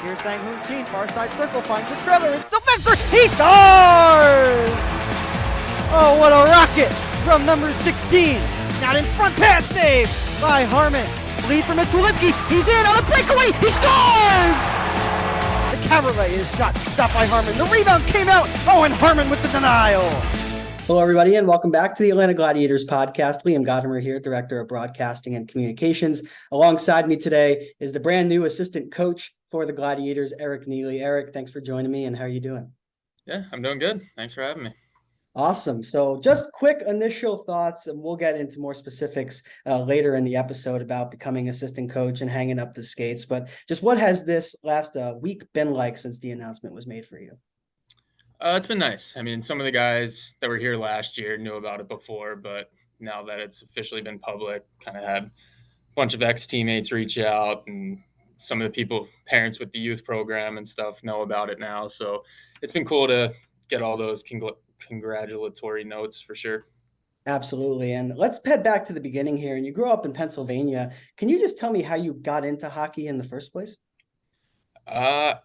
Here's Sang-Hoon Teen, far side circle, finds the trailer, and Sylvester, he scores! Oh, what a rocket from number 16. Not in front, pass save by Harmon. Lead for Mitulinski, he's in on a breakaway, he scores! The cabaret is shot, stopped by Harmon. The rebound came out, oh, and Harmon with the denial. Hello, everybody, and welcome back to the Atlanta Gladiators podcast. Liam Gotimer here, Director of Broadcasting and Communications. Alongside me today is the brand new assistant coach for the Gladiators, Eric Neiley. Eric, thanks for joining me, and how are you doing? Yeah, I'm doing good. Thanks for having me. Awesome. So just quick initial thoughts, and we'll get into more specifics later in the episode about becoming assistant coach and hanging up the skates. But just what has this last week been like since the announcement was made for you? It's been nice. I mean, some of the guys that were here last year knew about it before, but now that it's officially been public, kind of had a bunch of ex-teammates reach out, and some of the parents with the youth program and stuff know about it now. So it's been cool to get all those congratulatory notes for sure. Absolutely. And let's head back to the beginning here. And you grew up in Pennsylvania. Can you just tell me how you got into hockey in the first place? I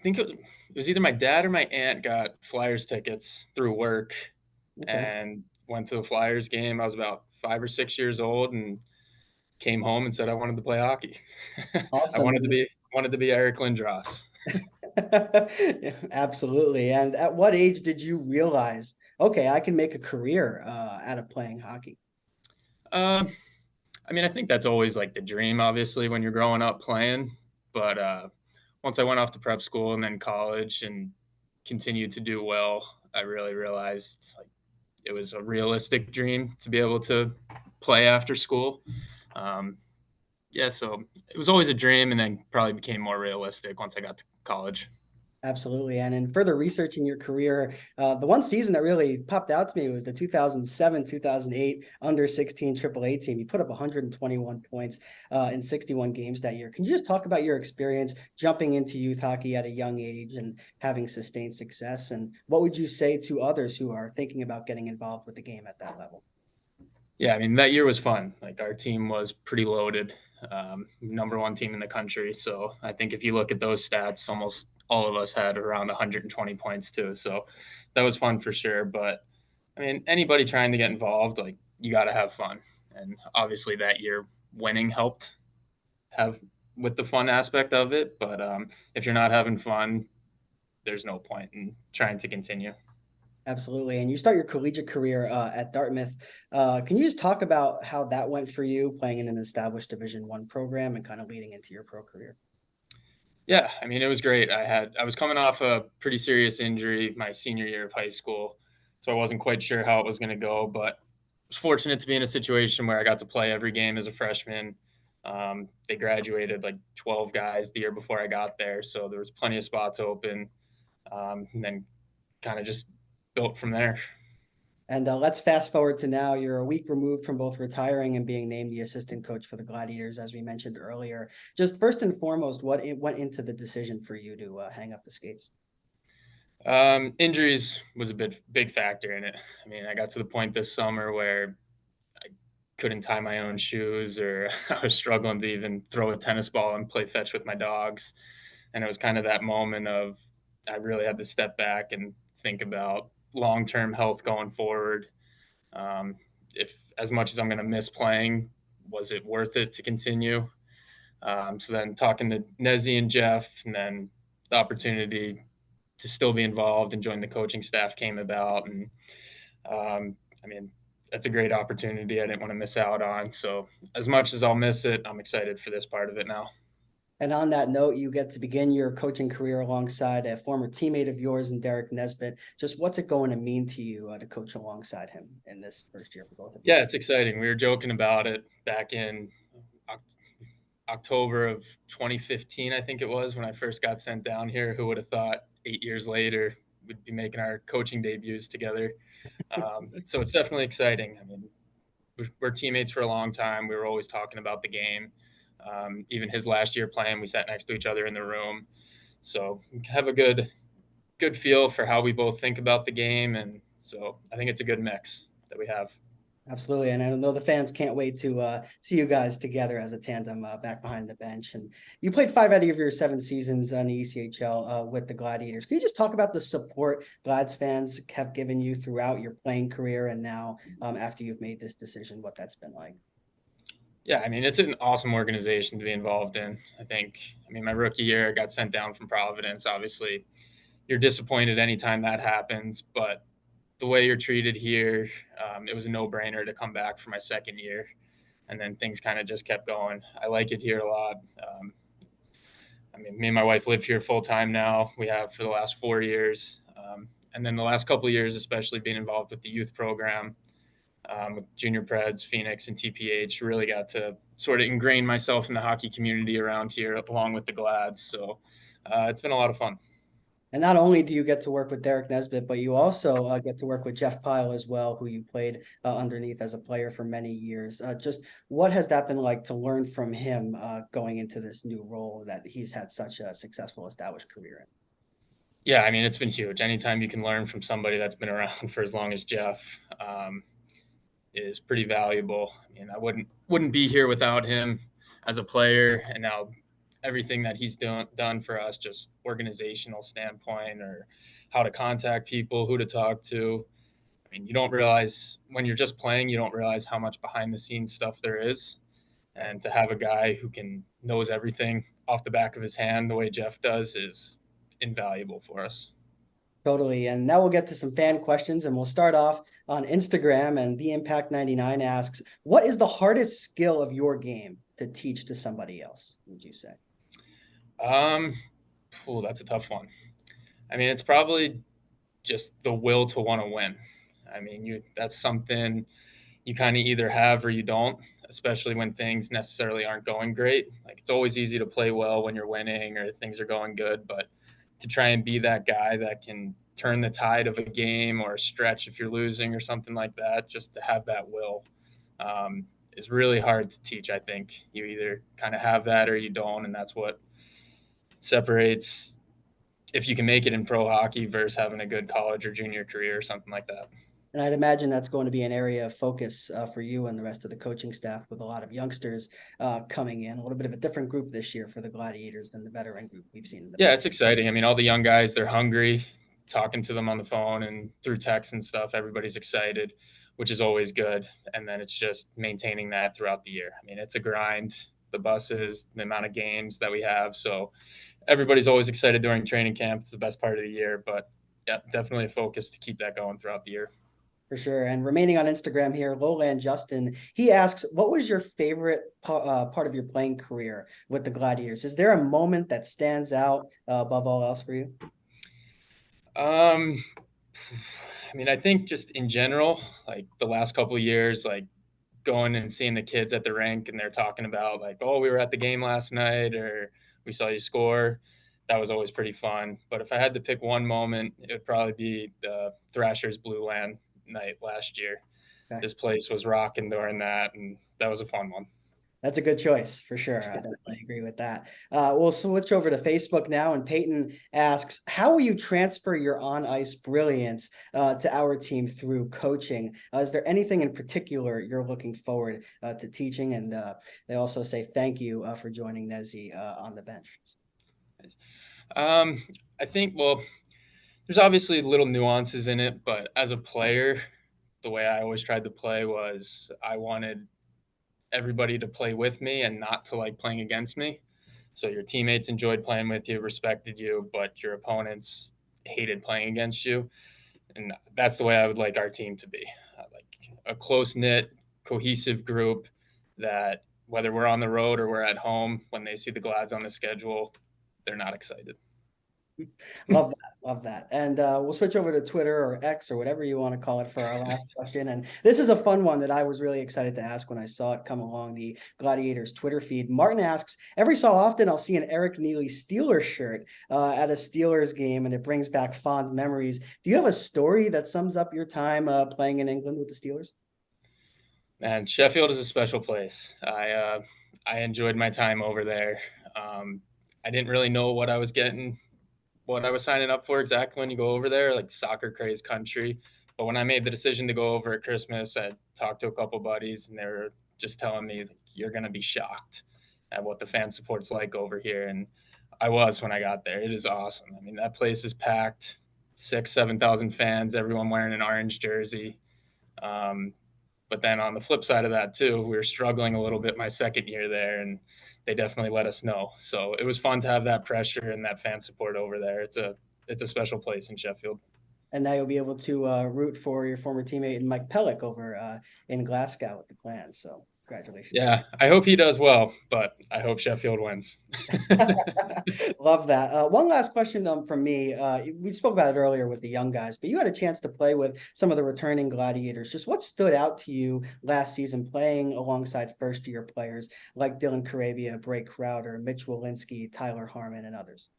think it was either my dad or my aunt got Flyers tickets through work and went to a Flyers game. I was about 5 or 6 years old and came home and said I wanted to play hockey. Awesome. I wanted to be Eric Lindros. Yeah, absolutely. And at what age did you realize, okay, I can make a career out of playing hockey? I mean, I think that's always like the dream, obviously, when you're growing up playing. But once I went off to prep school and then college and continued to do well, I really realized like it was a realistic dream to be able to play after school. So it was always a dream, and then probably became more realistic once I got to college. Absolutely. And in further researching your career, the one season that really popped out to me was the 2007-2008 under-16 AAA team. You put up 121 points in 61 games that year. Can you just talk about your experience jumping into youth hockey at a young age and having sustained success? And what would you say to others who are thinking about getting involved with the game at that level? Yeah, I mean, that year was fun. Like, our team was pretty loaded, number one team in the country. So I think if you look at those stats, almost all of us had around 120 points too. So that was fun for sure. But I mean, anybody trying to get involved, like, you got to have fun. And obviously that year winning helped have with the fun aspect of it. But if you're not having fun, there's no point in trying to continue. Absolutely. And you start your collegiate career at Dartmouth. Can you just talk about how that went for you playing in an established Division I program and kind of leading into your pro career? Yeah, I mean, it was great. I was coming off a pretty serious injury my senior year of high school, so I wasn't quite sure how it was going to go, but I was fortunate to be in a situation where I got to play every game as a freshman. They graduated like 12 guys the year before I got there, so there was plenty of spots open, and then kind of just built from there. And let's fast forward to now. You're a week removed from both retiring and being named the assistant coach for the Gladiators, as we mentioned earlier. Just first and foremost, what went into the decision for you to hang up the skates? Injuries was a big factor in it. I mean, I got to the point this summer where I couldn't tie my own shoes, or I was struggling to even throw a tennis ball and play fetch with my dogs. And it was kind of that moment of I really had to step back and think about long-term health going forward. If as much as I'm going to miss playing, was it worth it to continue? So then talking to Nezzy and Jeff, and then the opportunity to still be involved and join the coaching staff came about. And I mean, that's a great opportunity I didn't want to miss out on. So as much as I'll miss it, I'm excited for this part of it now. And on that note, you get to begin your coaching career alongside a former teammate of yours and Derek Nesbitt. Just what's it going to mean to you to coach alongside him in this first year for both of you? Yeah, it's exciting. We were joking about it back in October of 2015, I think it was, when I first got sent down here. Who would have thought 8 years later we'd be making our coaching debuts together? So it's definitely exciting. I mean, we're teammates for a long time. We were always talking about the game. Even his last year playing, we sat next to each other in the room. So we have a good feel for how we both think about the game. And so I think it's a good mix that we have. Absolutely. And I know the fans can't wait to see you guys together as a tandem back behind the bench. And you played 5 out of your 7 seasons on the ECHL with the Gladiators. Can you just talk about the support Glads fans have given you throughout your playing career and now after you've made this decision, what that's been like? Yeah, I mean, it's an awesome organization to be involved in. I mean, my rookie year, I got sent down from Providence. Obviously, you're disappointed anytime that happens, but the way you're treated here, it was a no-brainer to come back for my second year, and then things kind of just kept going. I like it here a lot. I mean, me and my wife live here full time now. We have for the last 4 years, and then the last couple of years, especially being involved with the youth program, with Junior Preds, Phoenix, and TPH, really got to sort of ingrain myself in the hockey community around here, along with the Glads. So it's been a lot of fun. And not only do you get to work with Derek Nesbitt, but you also get to work with Jeff Pyle as well, who you played underneath as a player for many years. Just what has that been like to learn from him going into this new role that he's had such a successful, established career in? Yeah, I mean, it's been huge. Anytime you can learn from somebody that's been around for as long as Jeff, um, is pretty valuable. I mean, I wouldn't be here without him as a player, and now everything that he's done for us, just organizational standpoint, or how to contact people, who to talk to. I mean, you don't realize when you're just playing, you don't realize how much behind the scenes stuff there is. And to have a guy who knows everything off the back of his hand the way Jeff does is invaluable for us. Totally. And now we'll get to some fan questions, and we'll start off on Instagram. And the Impact 99 asks, what is the hardest skill of your game to teach to somebody else, would you say? Um, that's a tough one. I mean, it's probably just the will to want to win. I mean, that's something you kind of either have or you don't, especially when things necessarily aren't going great. Like, it's always easy to play well when you're winning or things are going good, but to try and be that guy that can turn the tide of a game or a stretch if you're losing or something like that, just to have that will, is really hard to teach. I think you either kind of have that or you don't, and that's what separates if you can make it in pro hockey versus having a good college or junior career or something like that. And I'd imagine that's going to be an area of focus for you and the rest of the coaching staff, with a lot of youngsters coming in. A little bit of a different group this year for the Gladiators than the veteran group we've seen in the Yeah, past. it's exciting. I mean, all the young guys, they're hungry. Talking to them on the phone and through text and stuff, everybody's excited, which is always good. And then it's just maintaining that throughout the year. I mean, it's a grind, the buses, the amount of games that we have. So everybody's always excited during training camp. It's the best part of the year, but yeah, definitely a focus to keep that going throughout the year. For sure. And remaining on Instagram here, Lowland Justin, he asks, what was your favorite part of your playing career with the Gladiators? Is there a moment that stands out above all else for you? Um, I mean, I think just in general, like the last couple of years, like going and seeing the kids at the rink and they're talking about like, oh, we were at the game last night or we saw you score. That was always pretty fun. But if I had to pick one moment, it would probably be the Thrashers Blue Land night last year. Okay. This place was rocking during that, and that was a fun one. That's a good choice for sure. I definitely agree with that. We'll switch over to Facebook now. And Peyton asks, how will you transfer your on ice brilliance to our team through coaching? Is there anything in particular you're looking forward to teaching? And they also say thank you for joining Nezzy on the bench. Um, I think, well, there's obviously little nuances in it, but as a player, the way I always tried to play was I wanted everybody to play with me and not to like playing against me. So your teammates enjoyed playing with you, respected you, but your opponents hated playing against you. And that's the way I would like our team to be. Like a close knit, cohesive group that whether we're on the road or we're at home, when they see the Glads on the schedule, they're not excited. Love that. Love that. And we'll switch over to Twitter or X or whatever you want to call it for our last question. And this is a fun one that I was really excited to ask when I saw it come along the Gladiators Twitter feed. Martin asks, every so often I'll see an Eric Neiley Steelers shirt at a Steelers game, and it brings back fond memories. Do you have a story that sums up your time playing in England with the Steelers? Man, Sheffield is a special place. I enjoyed my time over there. I didn't really know what I was getting, what I was signing up for exactly when you go over there, like soccer crazed country. But when I made the decision to go over at Christmas, I talked to a couple buddies, and they were just telling me, you're going to be shocked at what the fan support's like over here. And I was when I got there. It is awesome. I mean, that place is packed, 7,000 fans, everyone wearing an orange jersey. But then on the flip side of that too, we were struggling a little bit my second year there, and they definitely let us know. So it was fun to have that pressure and that fan support over there. It's a special place in Sheffield. And now you'll be able to root for your former teammate Mike Pellick over in Glasgow with the Clans. So congratulations. Yeah, I hope he does well, but I hope Sheffield wins. Love that. One last question from me. We spoke about it earlier with the young guys, but you had a chance to play with some of the returning Gladiators. Just what stood out to you last season playing alongside first-year players like Dylan Carabia, Bray Crowder, Mitch Walensky, Tyler Harmon, and others?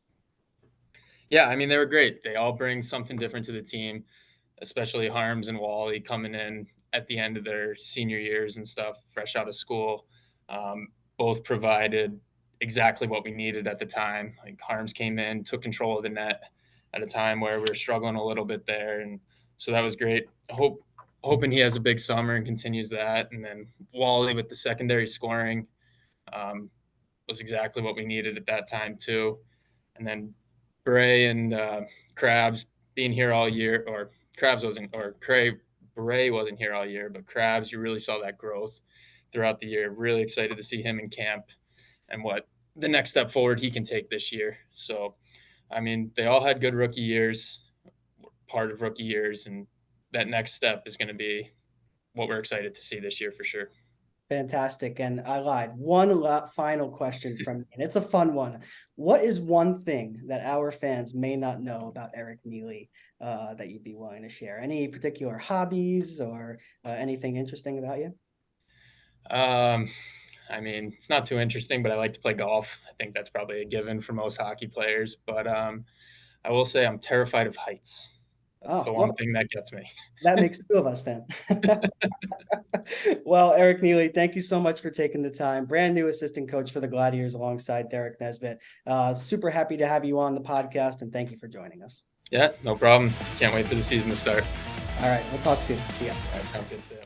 Yeah, I mean, they were great. They all bring something different to the team, especially Harms and Wally coming in at the end of their senior years and stuff, fresh out of school. Both provided exactly what we needed at the time. Like Harms came in, took control of the net at a time where we were struggling a little bit there. And so that was great. Hoping he has a big summer and continues that. And then Wally with the secondary scoring was exactly what we needed at that time too. And then Bray and Krabs being here all year, or Bray wasn't here all year, but Krabs, you really saw that growth throughout the year. Really excited to see him in camp and what the next step forward he can take this year. So, I mean, they all had good rookie years, part of rookie years, and that next step is going to be what we're excited to see this year for sure. Fantastic. And I lied. One final question from me, and it's a fun one. What is one thing that our fans may not know about Eric Neiley that you'd be willing to share? Any particular hobbies or anything interesting about you? I mean, it's not too interesting, but I like to play golf. I think that's probably a given for most hockey players. But I will say I'm terrified of heights. That's the one thing that gets me. That makes two of us then. Well, Eric Neiley, thank you so much for taking the time. Brand new assistant coach for the Gladiators alongside Derek Nesbitt. Super happy to have you on the podcast, and thank you for joining us. Yeah, no problem. Can't wait for the season to start. All right, we'll talk soon. See ya. All right, sounds good. See ya.